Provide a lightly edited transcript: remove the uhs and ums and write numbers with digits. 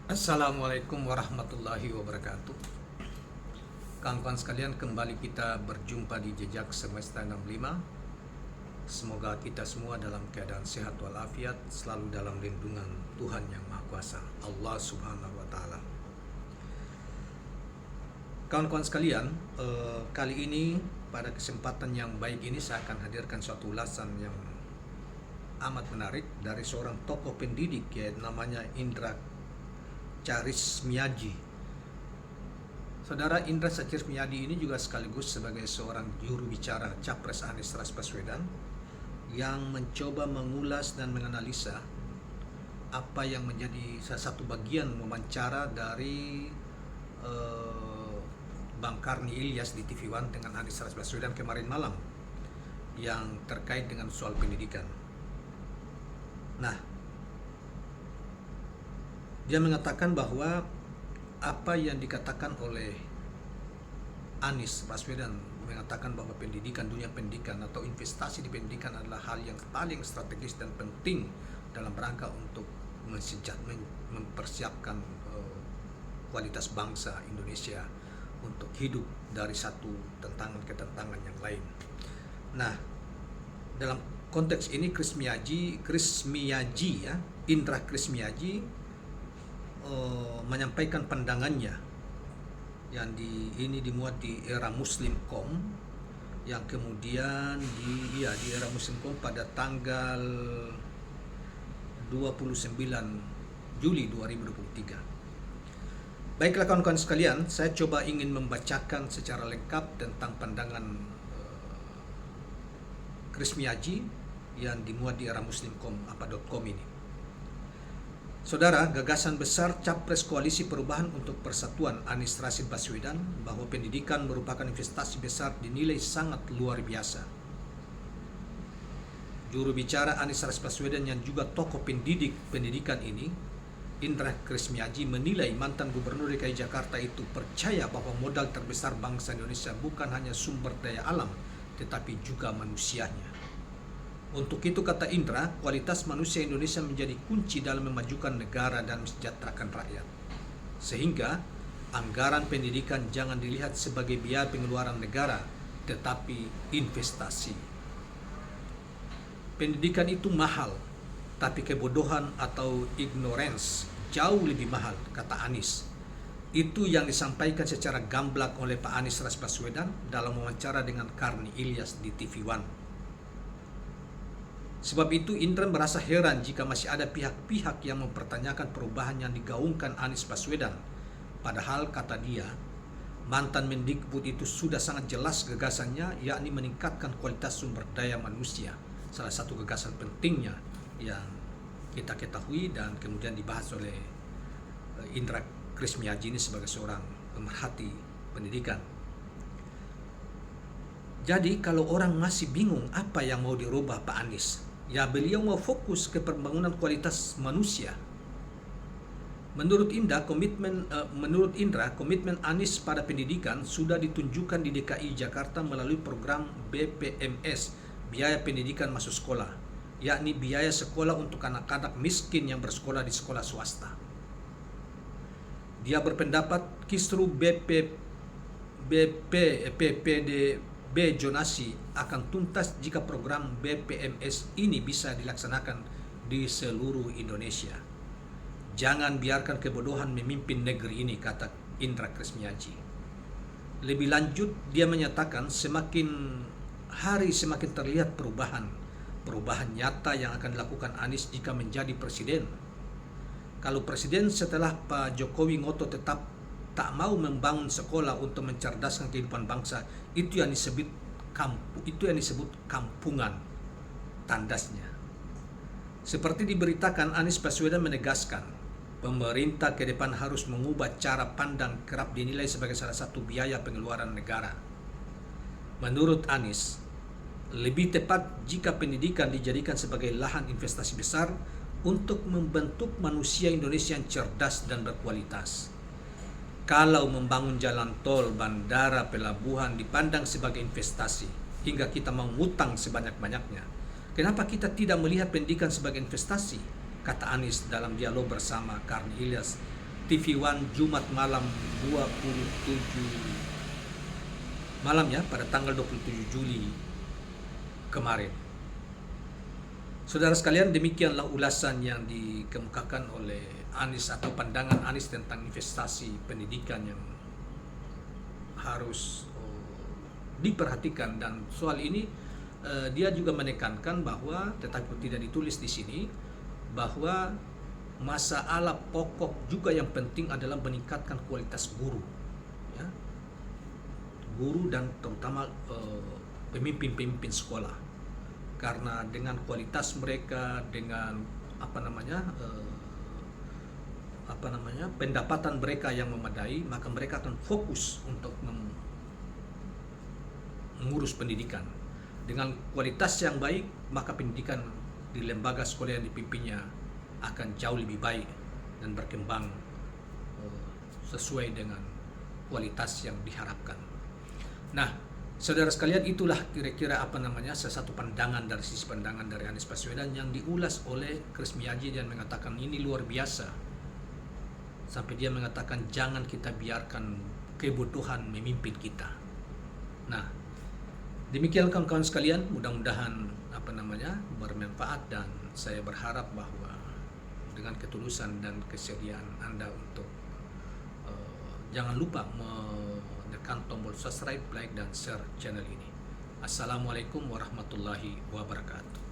Assalamualaikum warahmatullahi wabarakatuh. Kawan-kawan sekalian, kembali kita berjumpa di Jejak Semesta 65. Semoga kita semua dalam keadaan sehat walafiat, selalu dalam lindungan Tuhan Yang Maha Kuasa, Allah Subhanahu wa Ta'ala. Kawan-kawan sekalian, kali ini pada kesempatan yang baik ini saya akan hadirkan suatu ulasan yang amat menarik dari seorang tokoh pendidik, yaitu namanya Indra Carismiaji. Saudara, Indra Carismiaji ini juga sekaligus sebagai seorang juru bicara Capres Anies Baswedan yang mencoba mengulas dan menganalisa apa yang menjadi salah satu bagian wawancara dari Bang Karni Ilyas di TV One dengan Anies Baswedan kemarin malam yang terkait dengan soal pendidikan. Nah, dia mengatakan bahwa apa yang dikatakan oleh Anies Baswedan, mengatakan bahwa pendidikan, dunia pendidikan atau investasi di pendidikan adalah hal yang paling strategis dan penting dalam rangka untuk mempersiapkan kualitas bangsa Indonesia untuk hidup dari satu tantangan ke tantangan yang lain. Nah, dalam konteks ini Indra Carismiaji menyampaikan pandangannya yang ini dimuat di Era Muslim.com, yang kemudian di Era Muslim.com pada tanggal 29 Juli 2023. Baiklah kawan-kawan sekalian, saya coba ingin membacakan secara lengkap tentang pandangan Carismiaji yang dimuat di Era Muslim.com ini. Saudara, gagasan besar Capres Koalisi Perubahan untuk Persatuan Anies Rashid Baswedan bahwa pendidikan merupakan investasi besar dinilai sangat luar biasa. Juru bicara Anies Rashid Baswedan yang juga tokoh pendidikan ini, Indra Carismiaji, menilai mantan Gubernur DKI Jakarta itu percaya bahwa modal terbesar bangsa Indonesia bukan hanya sumber daya alam, tetapi juga manusianya. Untuk itu, kata Indra, kualitas manusia Indonesia menjadi kunci dalam memajukan negara dan mensejahterakan rakyat. Sehingga anggaran pendidikan jangan dilihat sebagai biaya pengeluaran negara, tetapi investasi. Pendidikan itu mahal, tapi kebodohan atau ignorance jauh lebih mahal, kata Anies. Itu yang disampaikan secara gamblang oleh Pak Anies Rashid Baswedan dalam wawancara dengan Karni Ilyas di TV One. Sebab itu Indra merasa heran jika masih ada pihak-pihak yang mempertanyakan perubahan yang digaungkan Anies Baswedan. Padahal, kata dia, mantan Mendikbud itu sudah sangat jelas gagasannya, yakni meningkatkan kualitas sumber daya manusia. Salah satu gagasan pentingnya yang kita ketahui dan kemudian dibahas oleh Indra Carismiaji ini sebagai seorang pemerhati pendidikan. Jadi kalau orang masih bingung apa yang mau dirubah Pak Anies, ya beliau mau fokus ke pembangunan kualitas manusia. Menurut Indra, komitmen Anies pada pendidikan sudah ditunjukkan di DKI Jakarta melalui program BPMS, Biaya Pendidikan Masuk Sekolah, yakni biaya sekolah untuk anak-anak miskin yang bersekolah di sekolah swasta. Dia berpendapat kisru PPDB zonasi akan tuntas jika program BPMS ini bisa dilaksanakan di seluruh Indonesia. Jangan biarkan kebodohan memimpin negeri ini, kata Indra Carismiaji. Lebih lanjut, dia menyatakan semakin hari semakin terlihat perubahan nyata yang akan dilakukan Anies jika menjadi presiden. Kalau presiden setelah Pak Jokowi ngotot tetap tak mau membangun sekolah untuk mencerdaskan kehidupan bangsa, itu yang disebut kampungan, tandasnya. Seperti diberitakan, Anies Baswedan menegaskan, pemerintah ke depan harus mengubah cara pandang kerap dinilai sebagai salah satu biaya pengeluaran negara. Menurut Anies, lebih tepat jika pendidikan dijadikan sebagai lahan investasi besar untuk membentuk manusia Indonesia yang cerdas dan berkualitas. Kalau membangun jalan tol, bandara, pelabuhan dipandang sebagai investasi, hingga kita mau ngutang sebanyak-banyaknya, kenapa kita tidak melihat pendidikan sebagai investasi? Kata Anies dalam dialog bersama Karni Ilyas TV One Jumat malam 27 malam ya, pada tanggal 27 Juli kemarin. Saudara sekalian, demikianlah ulasan yang dikemukakan oleh Anies atau pandangan Anies tentang investasi pendidikan yang harus diperhatikan. Dan soal ini dia juga menekankan bahwa, tetapi tidak ditulis di sini, bahwa masalah pokok juga yang penting adalah meningkatkan kualitas guru, ya, guru dan terutama pemimpin-pemimpin sekolah, karena dengan kualitas mereka, dengan pendapatan mereka yang memadai, maka mereka akan fokus untuk mengurus pendidikan. Dengan kualitas yang baik, maka pendidikan di lembaga sekolah yang dipimpinnya akan jauh lebih baik dan berkembang sesuai dengan kualitas yang diharapkan. Nah, saudara sekalian, itulah kira-kira salah satu pandangan dari sisi pandangan dari Anies Baswedan yang diulas oleh Chris Miyaji, dan mengatakan ini luar biasa. Sampai dia mengatakan jangan kita biarkan kebodohan memimpin kita. Nah, demikian kawan-kawan sekalian, mudah-mudahan bermanfaat, dan saya berharap bahwa dengan ketulusan dan kesediaan Anda untuk jangan lupa menekan tombol subscribe, like, dan share channel ini. Assalamualaikum warahmatullahi wabarakatuh.